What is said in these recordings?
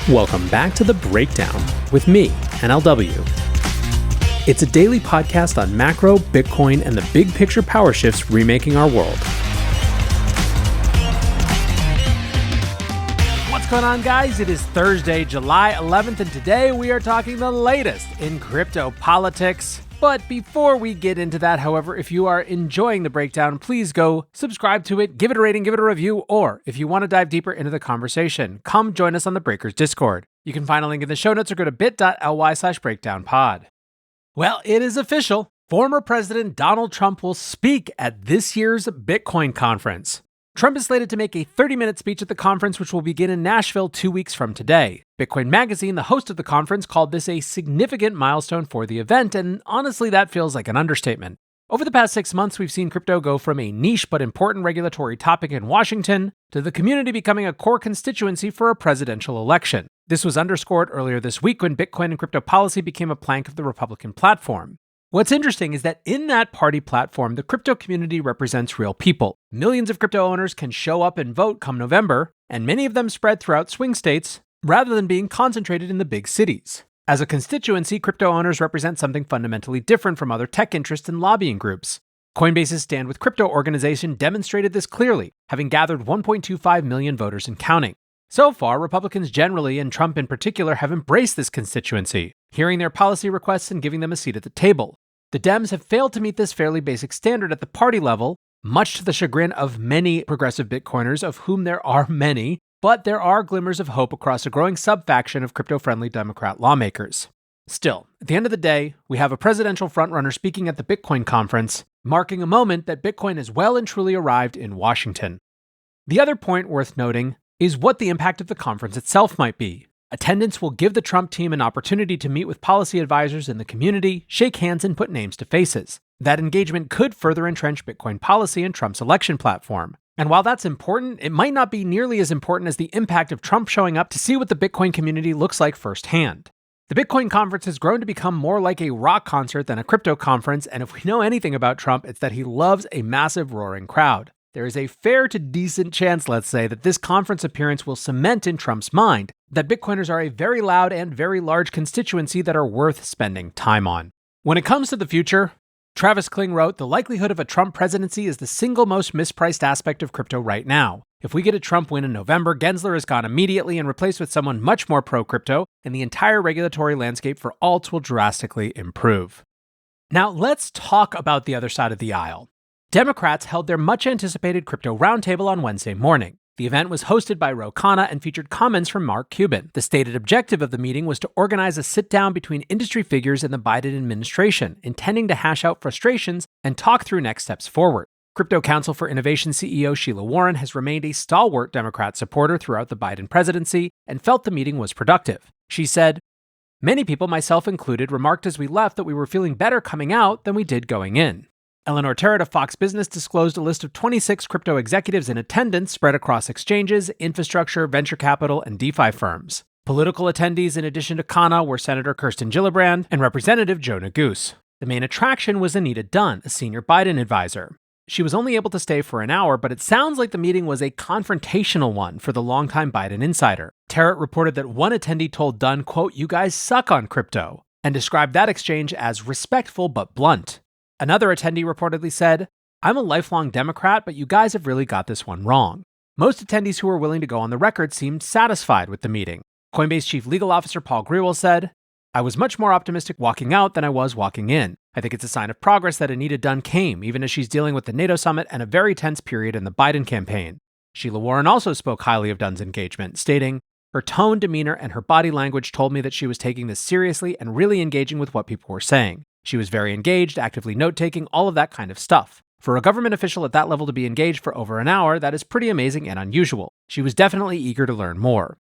Welcome back to The Breakdown with me, NLW. It's a daily podcast on macro, Bitcoin, and the big picture power shifts remaking our world. What's going on, guys? It is Thursday, July 11th, and today we are talking the latest in crypto politics. But before we get into that, however, if you are enjoying The Breakdown, please go subscribe to it, give it a rating, give it a review, or if you want to dive deeper into the conversation, come join us on the Breakers Discord. You can find a link in the show notes or go to bit.ly/breakdownpod. Well, it is official. Former President Donald Trump will speak at this year's Bitcoin conference. Trump is slated to make a 30-minute speech at the conference, which will begin in Nashville 2 weeks from today. Bitcoin Magazine, the host of the conference, called this a significant milestone for the event, and honestly, that feels like an understatement. Over the past 6 months, we've seen crypto go from a niche but important regulatory topic in Washington to the community becoming a core constituency for a presidential election. This was underscored earlier this week when Bitcoin and crypto policy became a plank of the Republican platform. What's interesting is that in that party platform, the crypto community represents real people. Millions of crypto owners can show up and vote come November, and many of them spread throughout swing states rather than being concentrated in the big cities. As a constituency, crypto owners represent something fundamentally different from other tech interests and lobbying groups. Coinbase's Stand With Crypto organization demonstrated this clearly, having gathered 1.25 million voters and counting. So far, Republicans generally, and Trump in particular, have embraced this constituency, hearing their policy requests and giving them a seat at the table. The Dems have failed to meet this fairly basic standard at the party level, much to the chagrin of many progressive Bitcoiners, of whom there are many, but there are glimmers of hope across a growing sub-faction of crypto-friendly Democrat lawmakers. Still, at the end of the day, we have a presidential frontrunner speaking at the Bitcoin conference, marking a moment that Bitcoin has well and truly arrived in Washington. The other point worth noting is what the impact of the conference itself might be. Attendance will give the Trump team an opportunity to meet with policy advisors in the community, shake hands, and put names to faces. That engagement could further entrench Bitcoin policy in Trump's election platform. And while that's important, it might not be nearly as important as the impact of Trump showing up to see what the Bitcoin community looks like firsthand. The Bitcoin conference has grown to become more like a rock concert than a crypto conference, and if we know anything about Trump, it's that he loves a massive roaring crowd. There is a fair to decent chance, let's say, that this conference appearance will cement in Trump's mind that Bitcoiners are a very loud and very large constituency that are worth spending time on. When it comes to the future, Travis Kling wrote, "The likelihood of a Trump presidency is the single most mispriced aspect of crypto right now. If we get a Trump win in November, Gensler is gone immediately and replaced with someone much more pro-crypto, and the entire regulatory landscape for alts will drastically improve." Now, let's talk about the other side of the aisle. Democrats held their much-anticipated crypto roundtable on Wednesday morning. The event was hosted by Ro Khanna and featured comments from Mark Cuban. The stated objective of the meeting was to organize a sit-down between industry figures in the Biden administration, intending to hash out frustrations and talk through next steps forward. Crypto Council for Innovation CEO Sheila Warren has remained a stalwart Democrat supporter throughout the Biden presidency and felt the meeting was productive. She said, "Many people, myself included, remarked as we left that we were feeling better coming out than we did going in." Eleanor Terrett of Fox Business disclosed a list of 26 crypto executives in attendance spread across exchanges, infrastructure, venture capital, and DeFi firms. Political attendees in addition to Khanna were Senator Kirsten Gillibrand and Representative Joe Neguse. The main attraction was Anita Dunn, a senior Biden advisor. She was only able to stay for an hour, but it sounds like the meeting was a confrontational one for the longtime Biden insider. Terrett reported that one attendee told Dunn, quote, "You guys suck on crypto," and described that exchange as respectful but blunt. Another attendee reportedly said, "I'm a lifelong Democrat, but you guys have really got this one wrong." Most attendees who were willing to go on the record seemed satisfied with the meeting. Coinbase Chief Legal Officer Paul Grewal said, "I was much more optimistic walking out than I was walking in. I think it's a sign of progress that Anita Dunn came, even as she's dealing with the NATO summit and a very tense period in the Biden campaign." Sheila Warren also spoke highly of Dunn's engagement, stating, "Her tone, demeanor, and her body language told me that she was taking this seriously and really engaging with what people were saying. She was very engaged, actively note-taking, all of that kind of stuff. For a government official at that level to be engaged for over an hour, that is pretty amazing and unusual. She was definitely eager to learn more."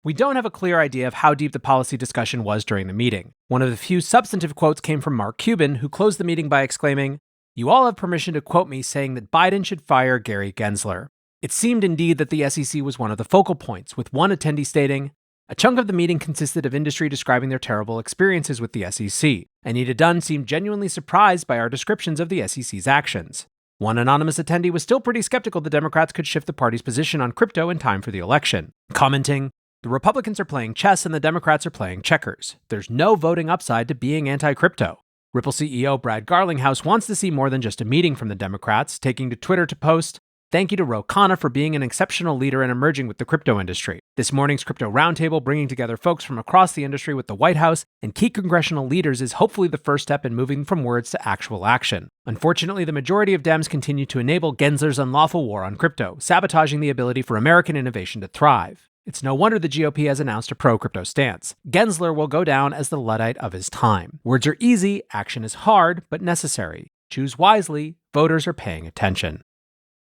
We don't have a clear idea of how deep the policy discussion was during the meeting. One of the few substantive quotes came from Mark Cuban, who closed the meeting by exclaiming, "You all have permission to quote me saying that Biden should fire Gary Gensler." It seemed indeed that the SEC was one of the focal points, with one attendee stating, "A chunk of the meeting consisted of industry describing their terrible experiences with the SEC. Anita Dunn seemed genuinely surprised by our descriptions of the SEC's actions." One anonymous attendee was still pretty skeptical the Democrats could shift the party's position on crypto in time for the election, commenting, The Republicans are playing chess and the Democrats are playing checkers. There's no voting upside to being anti-crypto. Ripple CEO Brad Garlinghouse wants to see more than just a meeting from the Democrats, taking to Twitter to post, "Thank you to Ro Khanna for being an exceptional leader and emerging with the crypto industry. This morning's crypto roundtable, bringing together folks from across the industry with the White House and key congressional leaders, is hopefully the first step in moving from words to actual action." Unfortunately, the majority of Dems continue to enable Gensler's unlawful war on crypto, sabotaging the ability for American innovation to thrive. It's no wonder the GOP has announced a pro-crypto stance. Gensler will go down as the Luddite of his time. Words are easy, action is hard, but necessary. Choose wisely, voters are paying attention.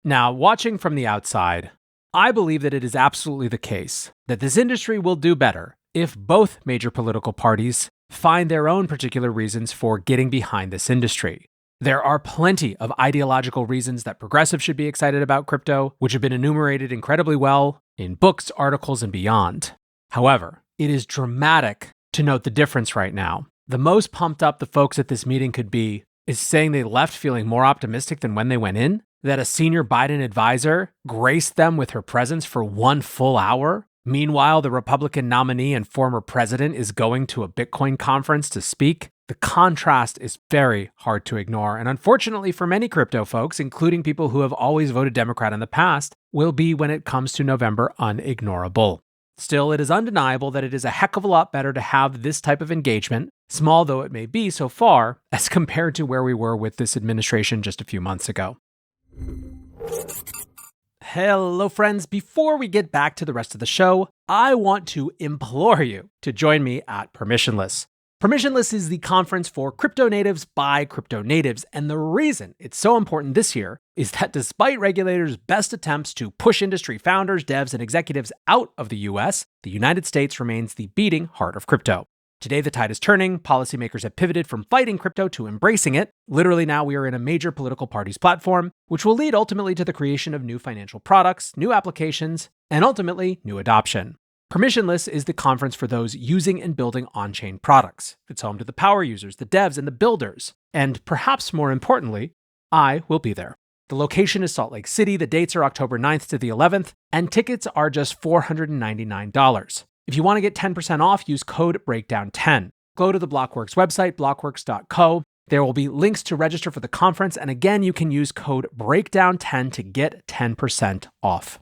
Now, watching from the outside, I believe that it is absolutely the case that this industry will do better if both major political parties find their own particular reasons for getting behind this industry. There are plenty of ideological reasons that progressives should be excited about crypto, which have been enumerated incredibly well in books, articles, and beyond. However, it is dramatic to note the difference right now. The most pumped up the folks at this meeting could be is saying they left feeling more optimistic than when they went in, that a senior Biden advisor graced them with her presence for 1 full hour. Meanwhile, the Republican nominee and former president is going to a Bitcoin conference to speak. The contrast is very hard to ignore, and unfortunately for many crypto folks, including people who have always voted Democrat in the past, will be, when it comes to November, unignorable. Still, it is undeniable that it is a heck of a lot better to have this type of engagement, small though it may be so far, as compared to where we were with this administration just a few months ago. Hello, friends. Before we get back to the rest of the show, I want to implore you to join me at Permissionless. Permissionless is the conference for crypto natives by crypto natives, and the reason it's so important this year is that despite regulators' best attempts to push industry founders, devs, and executives out of the US, the United States remains the beating heart of crypto. Today, the tide is turning. Policymakers have pivoted from fighting crypto to embracing it. Literally now we are in a major political party's platform, which will lead ultimately to the creation of new financial products, new applications, and ultimately new adoption. Permissionless is the conference for those using and building on-chain products. It's home to the power users, the devs, and the builders. And perhaps more importantly, I will be there. The location is Salt Lake City. The dates are October 9th to the 11th, and tickets are just $499. If you want to get 10% off, use code BREAKDOWN10. Go to the Blockworks website, blockworks.co. There will be links to register for the conference, and again, you can use code BREAKDOWN10 to get 10% off.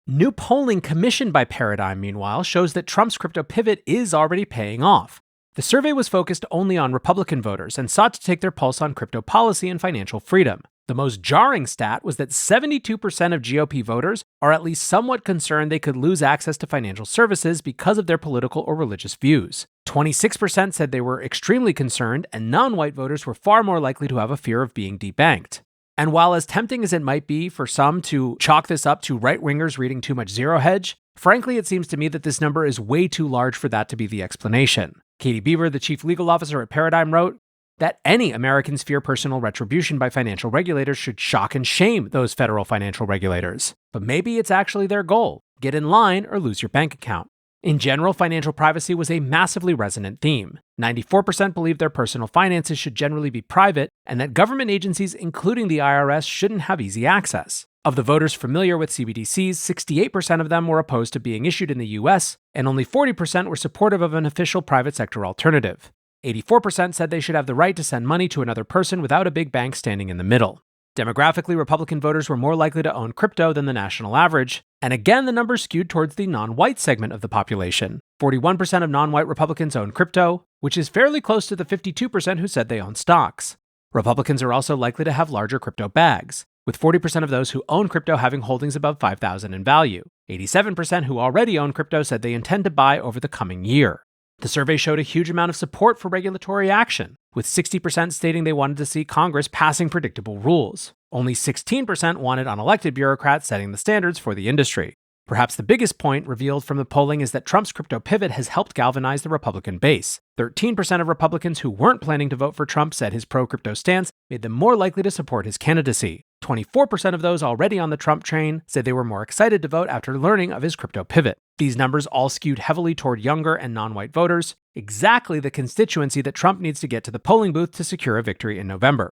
New polling commissioned by Paradigm, meanwhile, shows that Trump's crypto pivot is already paying off. The survey was focused only on Republican voters and sought to take their pulse on crypto policy and financial freedom. The most jarring stat was that 72% of GOP voters are at least somewhat concerned they could lose access to financial services because of their political or religious views. 26% said they were extremely concerned, and non-white voters were far more likely to have a fear of being debanked. And while as tempting as it might be for some to chalk this up to right-wingers reading too much Zero Hedge, frankly, it seems to me that this number is way too large for that to be the explanation. Katie Beaver, the chief legal officer at Paradigm, wrote that any Americans fear personal retribution by financial regulators should shock and shame those federal financial regulators. But maybe it's actually their goal. Get in line or lose your bank account. In general, financial privacy was a massively resonant theme. 94% believe their personal finances should generally be private, and that government agencies, including the IRS, shouldn't have easy access. Of the voters familiar with CBDCs, 68% of them were opposed to being issued in the US, and only 40% were supportive of an official private sector alternative. 84% said they should have the right to send money to another person without a big bank standing in the middle. Demographically, Republican voters were more likely to own crypto than the national average, and again, the numbers skewed towards the non-white segment of the population. 41% of non-white Republicans own crypto, which is fairly close to the 52% who said they own stocks. Republicans are also likely to have larger crypto bags, with 40% of those who own crypto having holdings above $5,000 in value. 87% who already own crypto said they intend to buy over the coming year. The survey showed a huge amount of support for regulatory action, with 60% stating they wanted to see Congress passing predictable rules. Only 16% wanted unelected bureaucrats setting the standards for the industry. Perhaps the biggest point revealed from the polling is that Trump's crypto pivot has helped galvanize the Republican base. 13% of Republicans who weren't planning to vote for Trump said his pro-crypto stance made them more likely to support his candidacy. 24% of those already on the Trump train said they were more excited to vote after learning of his crypto pivot. These numbers all skewed heavily toward younger and non-white voters, exactly the constituency that Trump needs to get to the polling booth to secure a victory in November.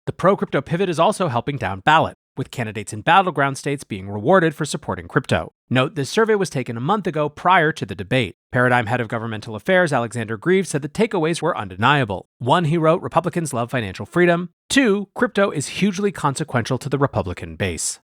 The pro-crypto pivot is also helping down ballot. with candidates in battleground states being rewarded for supporting crypto. Note, this survey was taken a month ago prior to the debate. Paradigm Head of Governmental Affairs Alexander Greaves said the takeaways were undeniable. 1, he wrote, Republicans love financial freedom. 2, crypto is hugely consequential to the Republican base.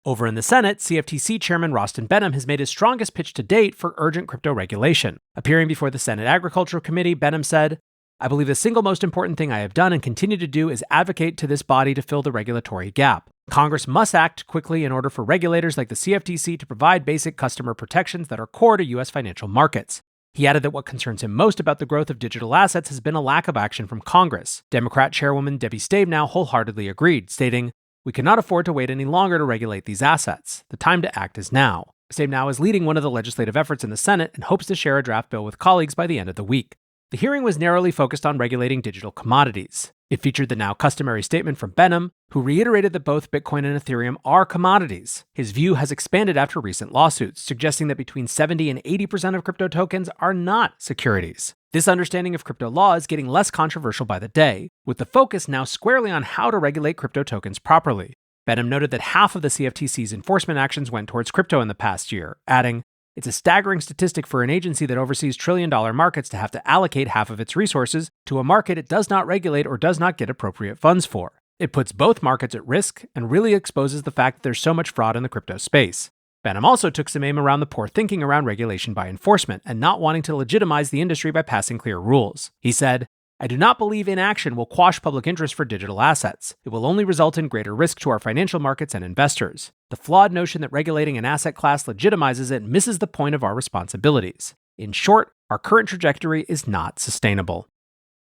Over in the Senate, CFTC Chairman Rostin Behnam has made his strongest pitch to date for urgent crypto regulation. Appearing before the Senate Agricultural Committee, Behnam said, I believe the single most important thing I have done and continue to do is advocate to this body to fill the regulatory gap. Congress must act quickly in order for regulators like the CFTC to provide basic customer protections that are core to U.S. financial markets. He added that what concerns him most about the growth of digital assets has been a lack of action from Congress. Democrat Chairwoman Debbie Stabenow wholeheartedly agreed, stating, we cannot afford to wait any longer to regulate these assets. The time to act is now. Stabenow is leading one of the legislative efforts in the Senate and hopes to share a draft bill with colleagues by the end of the week. The hearing was narrowly focused on regulating digital commodities. It featured the now customary statement from Behnam, who reiterated that both Bitcoin and Ethereum are commodities. His view has expanded after recent lawsuits, suggesting that between 70 and 80% of crypto tokens are not securities. This understanding of crypto law is getting less controversial by the day, with the focus now squarely on how to regulate crypto tokens properly. Behnam noted that half of the CFTC's enforcement actions went towards crypto in the past year, adding, it's a staggering statistic for an agency that oversees trillion-dollar markets to have to allocate half of its resources to a market it does not regulate or does not get appropriate funds for. It puts both markets at risk and really exposes the fact that there's so much fraud in the crypto space. Behnam also took some aim around the poor thinking around regulation by enforcement and not wanting to legitimize the industry by passing clear rules. He said, I do not believe inaction will quash public interest for digital assets. It will only result in greater risk to our financial markets and investors. The flawed notion that regulating an asset class legitimizes it misses the point of our responsibilities. In short, our current trajectory is not sustainable.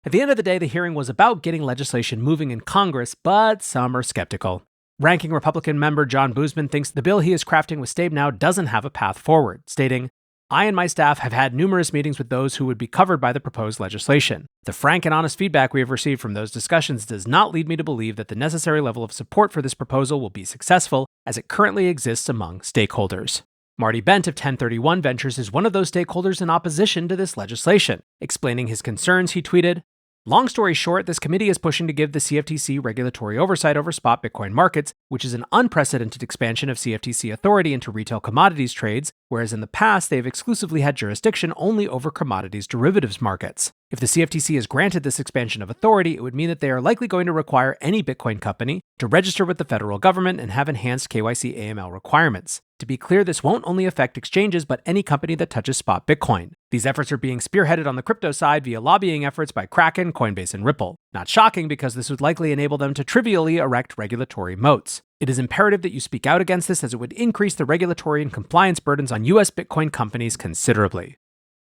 At the end of the day, the hearing was about getting legislation moving in Congress, but some are skeptical. Ranking Republican member John Boozman thinks the bill he is crafting with Stabenow doesn't have a path forward, stating, I and my staff have had numerous meetings with those who would be covered by the proposed legislation. The frank and honest feedback we have received from those discussions does not lead me to believe that the necessary level of support for this proposal will be successful as it currently exists among stakeholders. Marty Bent of 1031 Ventures is one of those stakeholders in opposition to this legislation. Explaining his concerns, he tweeted, Long story short, this committee is pushing to give the CFTC regulatory oversight over spot Bitcoin markets, which is an unprecedented expansion of CFTC authority into retail commodities trades, whereas in the past they have exclusively had jurisdiction only over commodities derivatives markets. If the CFTC is granted this expansion of authority, it would mean that they are likely going to require any Bitcoin company to register with the federal government and have enhanced KYC AML requirements. To be clear, this won't only affect exchanges, but any company that touches spot Bitcoin. These efforts are being spearheaded on the crypto side via lobbying efforts by Kraken, Coinbase, and Ripple. Not shocking because this would likely enable them to trivially erect regulatory moats. It is imperative that you speak out against this as it would increase the regulatory and compliance burdens on US Bitcoin companies considerably.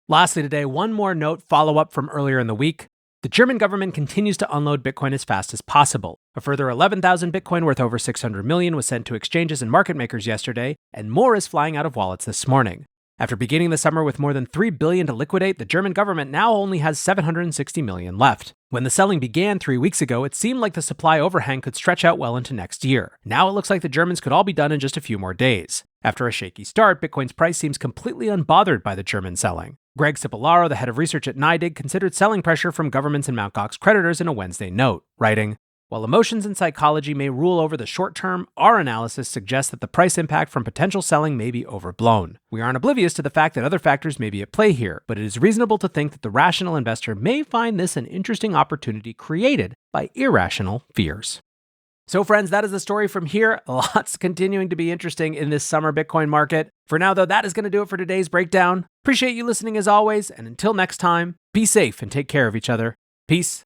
Lastly today, one more note follow-up from earlier in the week. The German government continues to unload Bitcoin as fast as possible. A further 11,000 Bitcoin worth over 600 million was sent to exchanges and market makers yesterday, and more is flying out of wallets this morning. After beginning the summer with more than $3 billion to liquidate, the German government now only has $760 million left. When the selling began 3 weeks ago, it seemed like the supply overhang could stretch out well into next year. Now it looks like the Germans could all be done in just a few more days. After a shaky start, Bitcoin's price seems completely unbothered by the German selling. Greg Cipollaro, the head of research at NYDIG, considered selling pressure from governments and Mt. Gox creditors in a Wednesday note, writing, While emotions and psychology may rule over the short term, our analysis suggests that the price impact from potential selling may be overblown. We aren't oblivious to the fact that other factors may be at play here, but it is reasonable to think that the rational investor may find this an interesting opportunity created by irrational fears. So friends, that is the story from here. Lots continuing to be interesting in this summer Bitcoin market. For now, though, that is going to do it for today's breakdown. Appreciate you listening as always, and until next time, be safe and take care of each other. Peace.